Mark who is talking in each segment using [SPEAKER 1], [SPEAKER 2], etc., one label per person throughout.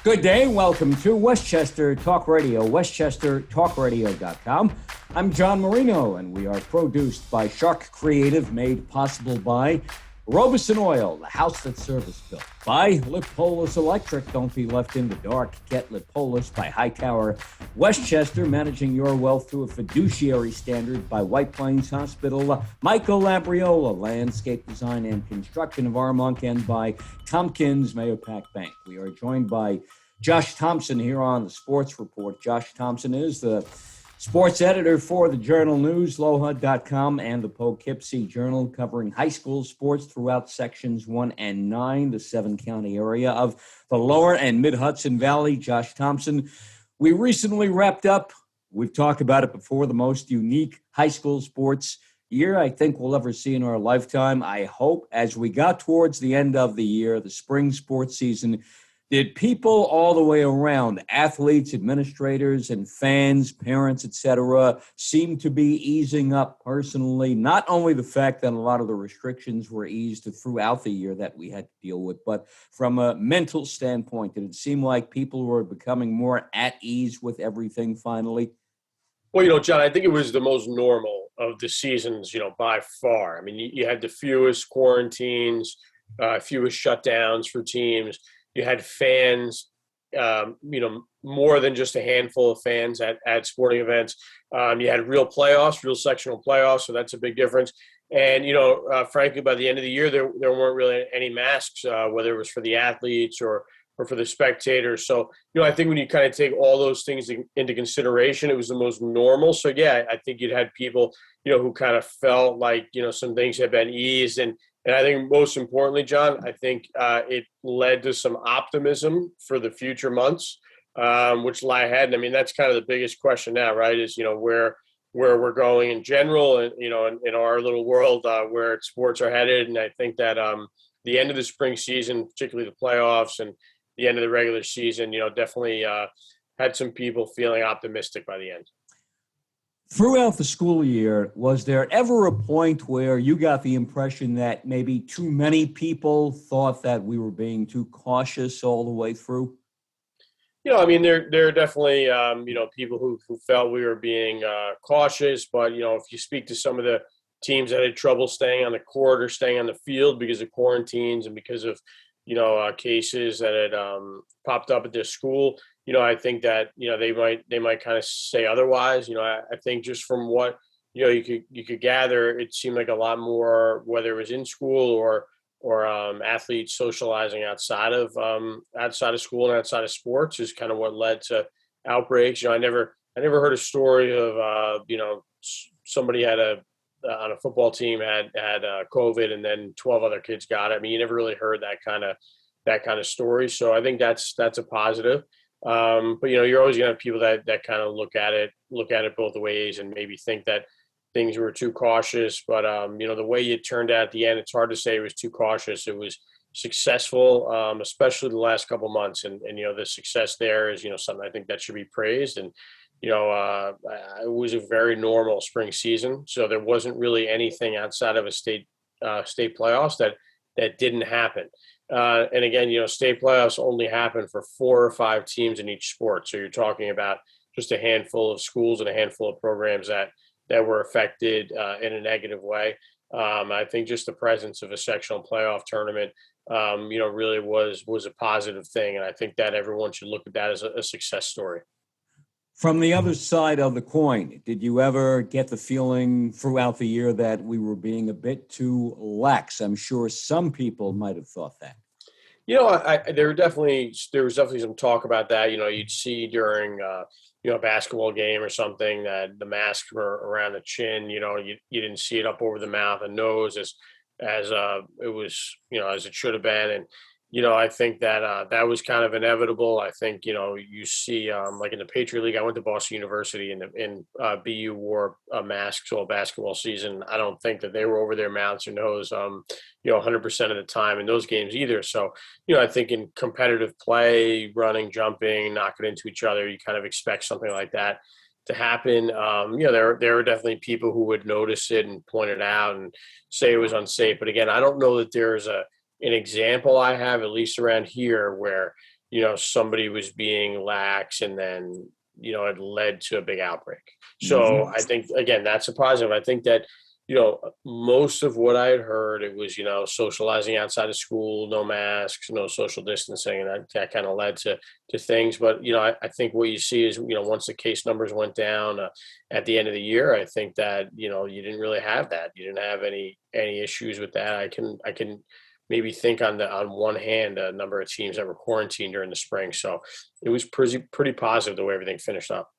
[SPEAKER 1] Good day. Welcome to Westchester Talk Radio, westchestertalkradio.com. I'm John Marino, and we are produced by Sharc Creative, made possible by Robeson Oil, the house that service built. By Lipolis Electric, don't be left in the dark. Get Lipolis by Hightower Westchester, managing your wealth through a fiduciary standard by White Plains Hospital. Michael Labriola, landscape design and construction of Armonk, and by Tompkins Mahopac Bank. We are joined by Josh Thomson here on the Sports Report. Josh Thomson is the sports editor for the Journal News, LowHUD.com, and the Poughkeepsie Journal, covering high school sports throughout sections 1 and 9, the 7-county area of the lower and mid-Hudson Valley. Josh Thomson, we recently wrapped up, we've talked about it before, the most unique high school sports year I think we'll ever see in our lifetime. I hope as we got towards the end of the year, the spring sports season, did people all the way around, athletes, administrators, and fans, parents, etc., seem to be easing up personally? Not only the fact that a lot of the restrictions were eased throughout the year that we had to deal with, but from a mental standpoint, did it seem like people were becoming more at ease with everything finally?
[SPEAKER 2] Well, John, I think it was the most normal of the seasons, by far. I mean, you had the fewest quarantines, fewest shutdowns for teams. You had fans, more than just a handful of fans at sporting events. You had real playoffs, real sectional playoffs, so that's a big difference. And, frankly, by the end of the year, there weren't really any masks, whether it was for the athletes or for the spectators. So, I think when you kind of take all those things into consideration, it was the most normal. So, yeah, I think you'd had people, who kind of felt like, some things had been eased. And I think most importantly, John, I think it led to some optimism for the future months, which lie ahead. And I mean, that's kind of the biggest question now, right? Is, where we're going in general and, in our little world, where sports are headed. And I think that the end of the spring season, particularly the playoffs and the end of the regular season, definitely had some people feeling optimistic by the end.
[SPEAKER 1] Throughout the school year, was there ever a point where you got the impression that maybe too many people thought that we were being too cautious all the way through?
[SPEAKER 2] There are definitely, people who felt we were being cautious. But, if you speak to some of the teams that had trouble staying on the court or staying on the field because of quarantines and because of, cases that had popped up at their school, I think that, they might kind of say otherwise. I think just from what, you could gather, it seemed like a lot more, whether it was in school or athletes socializing outside of school and outside of sports is kind of what led to outbreaks. I never heard a story of, somebody on a football team had COVID and then 12 other kids got it. I mean, you never really heard that kind of story. So I think that's a positive. But you're always gonna have people that kind of look at it both ways and maybe think that things were too cautious. But the way it turned out at the end, it's hard to say it was too cautious. It was successful, especially the last couple months, and the success there is something I think that should be praised. And it was a very normal spring season, so there wasn't really anything outside of a state playoffs that didn't happen. And again, state playoffs only happen for 4 or 5 teams in each sport. So you're talking about just a handful of schools and a handful of programs that were affected in a negative way. I think just the presence of a sectional playoff tournament, really was a positive thing. And I think that everyone should look at that as a success story.
[SPEAKER 1] From the other side of the coin, did you ever get the feeling throughout the year that we were being a bit too lax? I'm sure some people might have thought that.
[SPEAKER 2] There was definitely some talk about that. You'd see during a basketball game or something that the masks were around the chin. You didn't see it up over the mouth and nose as it was, as it should have been. And I think that that was kind of inevitable. I think, you see like in the Patriot League, I went to Boston University and BU wore masks all basketball season. I don't think that they were over their mouths or nose, 100% of the time in those games either. So, I think in competitive play, running, jumping, knocking into each other, you kind of expect something like that to happen. There were definitely people who would notice it and point it out and say it was unsafe. But again, I don't know that there's an example I have, at least around here, where, somebody was being lax, and then, it led to a big outbreak. So I think, again, that's a positive. I think that, most of what I had heard, it was, socializing outside of school, no masks, no social distancing, and that kind of led to things. But, I think what you see is, once the case numbers went down at the end of the year, I think that, you didn't really have that. You didn't have any issues with that. I can maybe think on one hand, a number of teams that were quarantined during the spring. So it was pretty positive the way everything finished up.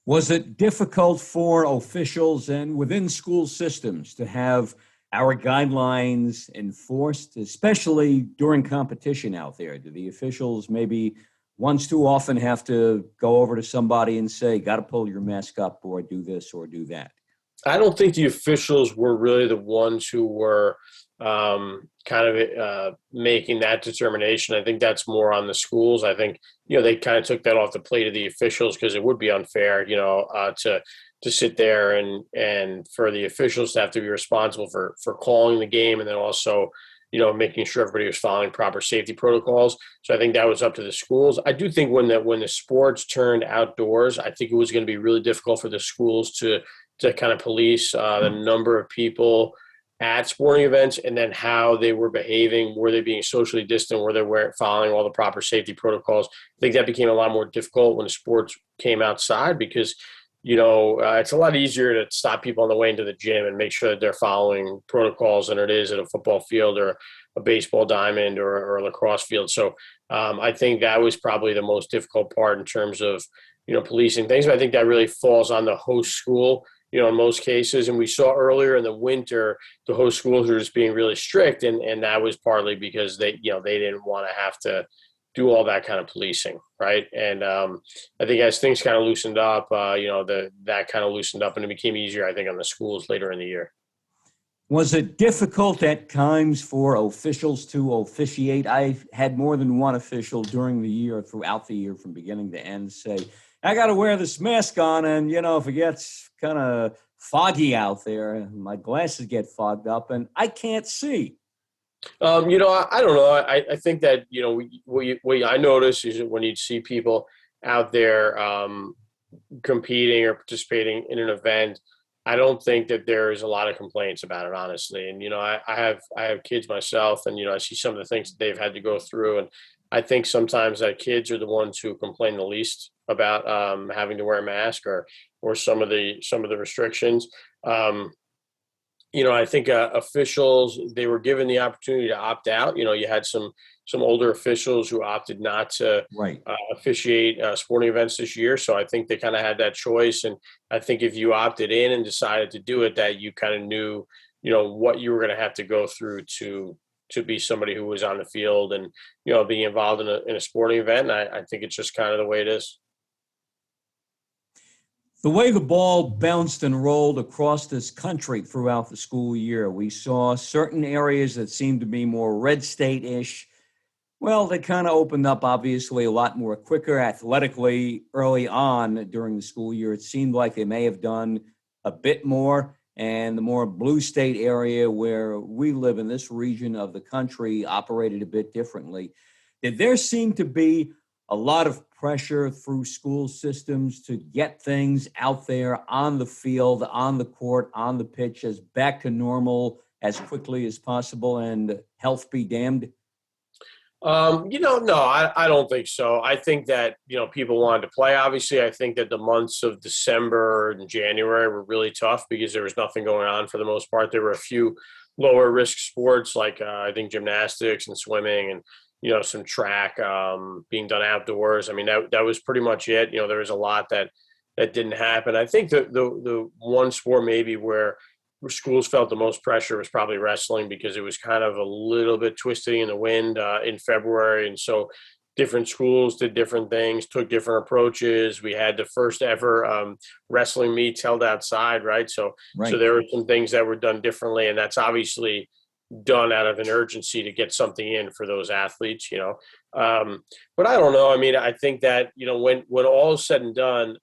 [SPEAKER 1] Was it difficult for officials and within school systems to have our guidelines enforced, especially during competition out there? Do the officials maybe once too often have to go over to somebody and say, got to pull your mask up or do this or do that?
[SPEAKER 2] I don't think the officials were really the ones who were making that determination. I think that's more on the schools. I think, they kind of took that off the plate of the officials, because it would be unfair, to sit there and for the officials to have to be responsible for calling the game, and then also, making sure everybody was following proper safety protocols. So I think that was up to the schools. I do think when the sports turned outdoors, I think it was going to be really difficult for the schools to kind of police the number of people at sporting events, and then how they were behaving. Were they being socially distant? Were they following all the proper safety protocols? I think that became a lot more difficult when the sports came outside, because, it's a lot easier to stop people on the way into the gym and make sure that they're following protocols than it is at a football field or a baseball diamond or a lacrosse field. So I think that was probably the most difficult part in terms of, policing things. But I think that really falls on the host school, in most cases. And we saw earlier in the winter, the host schools were just being really strict. And that was partly because they didn't want to have to do all that kind of policing. Right. And I think as things kind of loosened up, that kind of loosened up, and it became easier, I think, on the schools later in the year.
[SPEAKER 1] Was it difficult at times for officials to officiate? I've had more than one official during the year, throughout the year, from beginning to end, say, I got to wear this mask on, and, if it gets kind of foggy out there, my glasses get fogged up, and I can't see.
[SPEAKER 2] I don't know. I think that, what I notice is that when you see people out there competing or participating in an event, I don't think that there's a lot of complaints about it, honestly. And, I have kids myself, and, I see some of the things that they've had to go through. And I think sometimes that kids are the ones who complain the least about having to wear a mask or some of the restrictions. I think officials, they were given the opportunity to opt out. You had some older officials who opted not to officiate sporting events this year. So I think they kind of had that choice. And I think if you opted in and decided to do it, that you kind of knew, what you were going to have to go through to be somebody who was on the field and, being involved in a sporting event. And I think it's just kind of the way it is.
[SPEAKER 1] The way the ball bounced and rolled across this country throughout the school year, we saw certain areas that seemed to be more red state-ish. Well, they kind of opened up, obviously, a lot more quicker athletically early on during the school year. It seemed like they may have done a bit more, and the more blue state area where we live in this region of the country operated a bit differently. Did there seem to be a lot of pressure through school systems to get things out there on the field, on the court, on the pitch, as back to normal as quickly as possible, and health be damned?
[SPEAKER 2] No, I don't think so. I think that, people wanted to play. Obviously, I think that the months of December and January were really tough because there was nothing going on for the most part. There were a few lower risk sports like I think gymnastics and swimming and, some track being done outdoors. I mean, that was pretty much it. There was a lot that didn't happen. I think the one sport maybe where schools felt the most pressure was probably wrestling, because it was kind of a little bit twisting in the wind in February. And so different schools did different things, took different approaches. We had the first ever wrestling meets held outside, right? So there were some things that were done differently, and that's obviously done out of an urgency to get something in for those athletes, but I don't know. I mean, I think that, when all is said and done,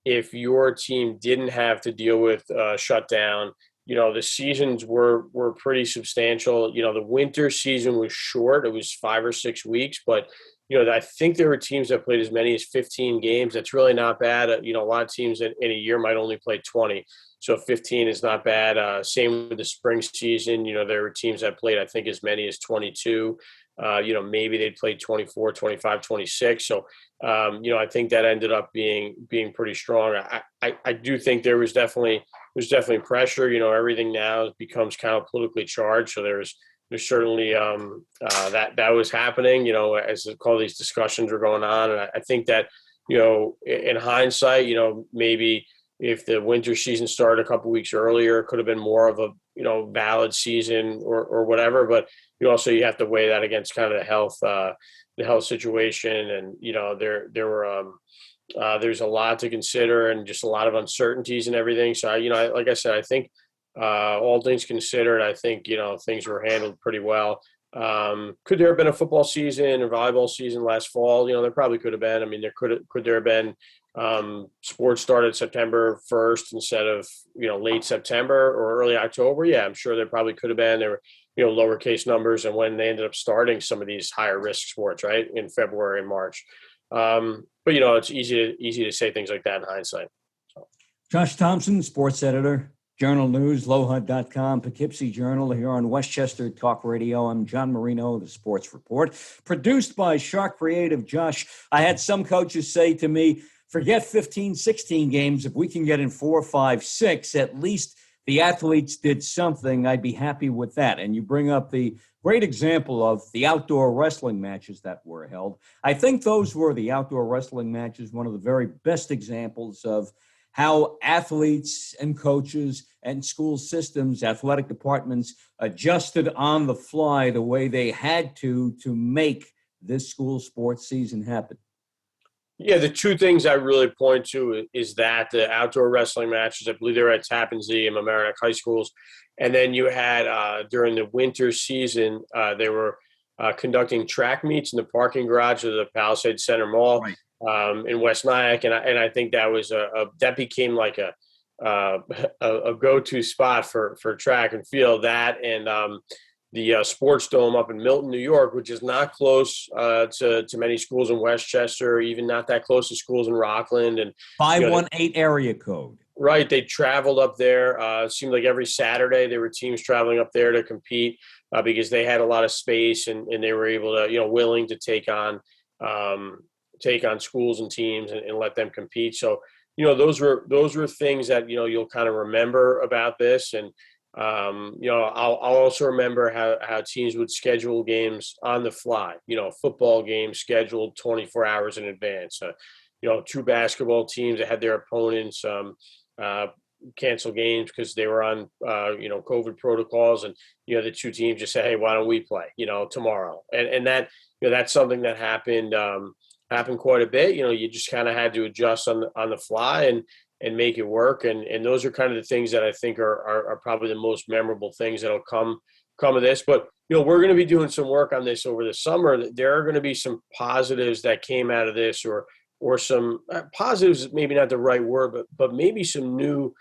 [SPEAKER 2] if your team didn't have to deal with shutdown, the seasons were pretty substantial. The winter season was short. It was 5 or 6 weeks, but, I think there were teams that played as many as 15 games. That's really not bad. A lot of teams in a year might only play 20. So 15 is not bad. Same with the spring season. There were teams that played, I think, as many as 22. Maybe they'd played 24, 25, 26. So, I think that ended up being pretty strong. I do think there's definitely pressure. Everything now becomes kind of politically charged. So there's certainly that was happening, as all these discussions were going on. And I think that, in hindsight, maybe if the winter season started a couple weeks earlier, it could have been more of a, valid season or whatever. But you have to weigh that against kind of the health situation. And, there's a lot to consider and just a lot of uncertainties and everything. So, like I said, I think all things considered, I think, things were handled pretty well. Could there have been a football season or volleyball season last fall? There probably could have been. I mean, could there have been sports started September 1st instead of, late September or early October? Yeah, I'm sure there probably could have been. There were, lower case numbers, and when they ended up starting some of these higher risk sports, right, in February and March. But it's easy to say things like that in hindsight. So.
[SPEAKER 1] Josh Thomson, sports editor, Journal News, lowhud.com, Poughkeepsie Journal, here on Westchester Talk Radio. I'm John Marino, the Sports Report, produced by Sharc Creative. Josh, I had some coaches say to me, forget 15, 16 games. If we can get in 4, 5, 6, at least the athletes did something. I'd be happy with that. And you bring up the great example of the outdoor wrestling matches that were held. I think those were the outdoor wrestling matches, one of the very best examples of how athletes and coaches and school systems, athletic departments adjusted on the fly the way they had to make this school sports season happen.
[SPEAKER 2] Yeah, the two things I really point to is that the outdoor wrestling matches, I believe they were at Tappan Zee and Mamaroneck High Schools. And then you had during the winter season, they were conducting track meets in the parking garage of the Palisades Center Mall. Right. In West Nyack, and I think that was that became like a go-to spot for track and field. That and the Sports Dome up in Milton, New York, which is not close to many schools in Westchester, or even not that close to schools in Rockland. And
[SPEAKER 1] 518 area code.
[SPEAKER 2] Right, they traveled up there. It seemed like every Saturday there were teams traveling up there to compete because they had a lot of space and they were able to, willing to take on schools and teams and let them compete. So, those were things that, you'll kind of remember about this. And, I'll also remember how teams would schedule games on the fly, football games scheduled 24 hours in advance. Two basketball teams that had their opponents cancel games because they were on, COVID protocols. And, the two teams just said, hey, why don't we play, tomorrow? And that, that's something that happened quite a bit. You just kind of had to adjust on the fly and make it work. And those are kind of the things that I think are probably the most memorable things that'll come of this. But, we're going to be doing some work on this over the summer. There are going to be some positives that came out of this or some positives, maybe not the right word, but maybe some new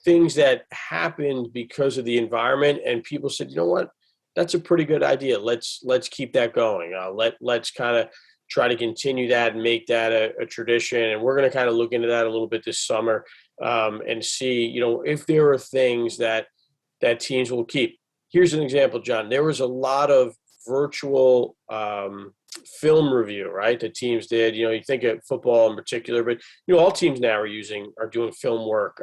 [SPEAKER 2] things that happened because of the environment. And people said, you know what? That's a pretty good idea. Let's keep that going. Let's kind of try to continue that and make that a tradition. And we're going to kind of look into that a little bit this summer and see, if there are things that teams will keep. Here's an example, John. There was a lot of virtual film review, right, that teams did. You think of football in particular, but all teams now are doing film work.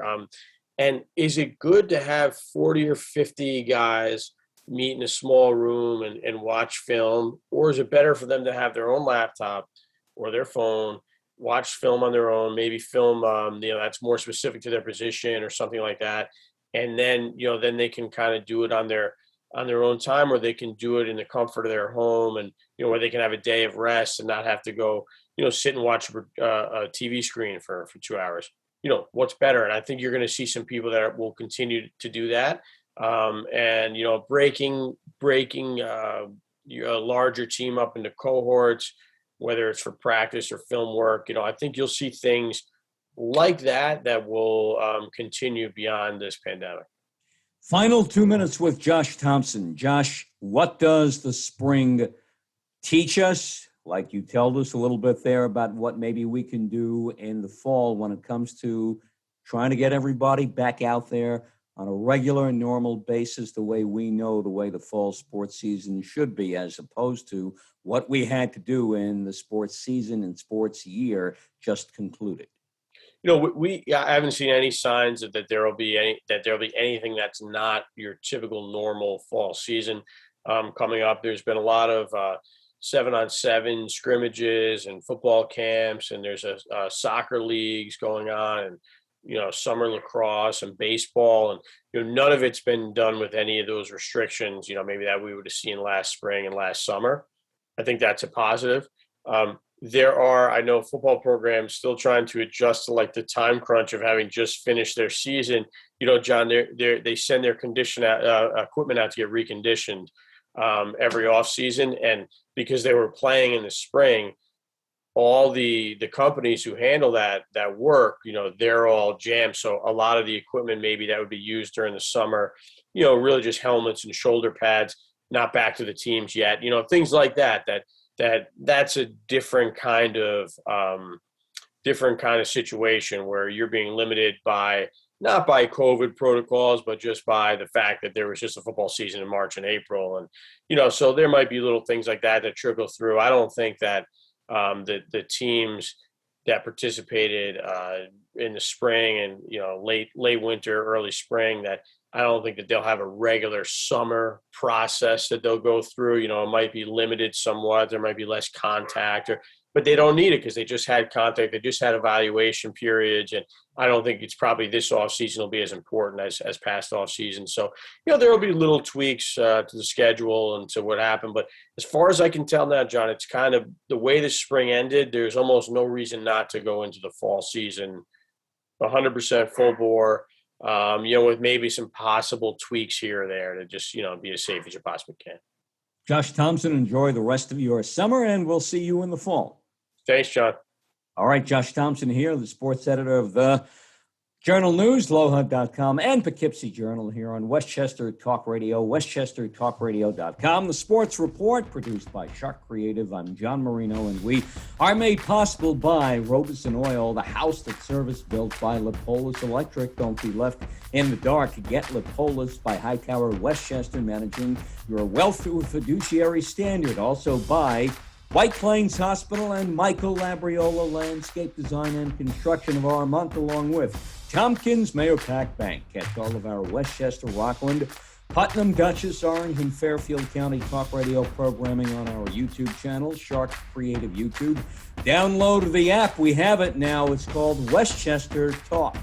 [SPEAKER 2] And is it good to have 40 or 50 guys meet in a small room and watch film, or is it better for them to have their own laptop or their phone, watch film on their own, maybe film that's more specific to their position or something like that, and then then they can kind of do it on their own time, or they can do it in the comfort of their home, and where they can have a day of rest and not have to go sit and watch a TV screen for 2 hours. What's better? And I think you're going to see some people that will continue to do that. And breaking a larger team up into cohorts, whether it's for practice or film work, I think you'll see things like that will continue beyond this pandemic.
[SPEAKER 1] Final 2 minutes with Josh Thomson. Josh, what does the spring teach us, like you told us a little bit there, about what maybe we can do in the fall when it comes to trying to get everybody back out there on a regular and normal basis, the way we know the way the fall sports season should be, as opposed to what we had to do in the sports season and sports year just concluded.
[SPEAKER 2] I haven't seen any signs that there'll be anything that's not your typical normal fall season coming up. There's been a lot of 7-on-7 scrimmages and football camps, and there's a soccer leagues going on, and summer lacrosse and baseball, and none of it's been done with any of those restrictions, maybe that we would have seen last spring and last summer. I think that's a positive. There are, I know, football programs still trying to adjust to like the time crunch of having just finished their season. John, they send their equipment out to get reconditioned every off season, and because they were playing in the spring, all the companies who handle that work, they're all jammed. So a lot of the equipment maybe that would be used during the summer, really just helmets and shoulder pads, not back to the teams yet. Things like that's a different kind of situation where you're being limited by, not by COVID protocols, but just by the fact that there was just a football season in March and April. And, so there might be little things like that trickle through. I don't think that the teams that participated in the spring and, late winter, early spring, that I don't think that they'll have a regular summer process that they'll go through. It might be limited somewhat. There might be less contact, but they don't need it because they just had contact. They just had evaluation periods. And I don't think it's probably this off season will be as important as past off season. So, there will be little tweaks to the schedule and to what happened. But as far as I can tell now, John, it's kind of the way the spring ended. There's almost no reason not to go into the fall season 100% full bore. With maybe some possible tweaks here or there to just, be as safe as you possibly can.
[SPEAKER 1] Josh Thomson, enjoy the rest of your summer, and we'll see you in the fall.
[SPEAKER 2] Thanks, John.
[SPEAKER 1] All right, Josh Thomson here, the sports editor of the Journal News, lowhud.com, and Poughkeepsie Journal here on Westchester Talk Radio, westchestertalkradio.com. The Sports Report, produced by Sharc Creative. I'm John Marino, and we are made possible by Robeson Oil, the house that service built by Lipolis Electric. Don't be left in the dark. Get Lipolis by Hightower Westchester, managing your wealth to a fiduciary standard. Also by White Plains Hospital and Michael Labriola Landscape Design and Construction of our month, along with Tompkins Mahopac Bank. Catch all of our Westchester, Rockland, Putnam, Dutchess, Orange, and Fairfield County Talk Radio programming on our YouTube channel, Sharc Creative YouTube. Download the app. We have it now. It's called Westchester Talk.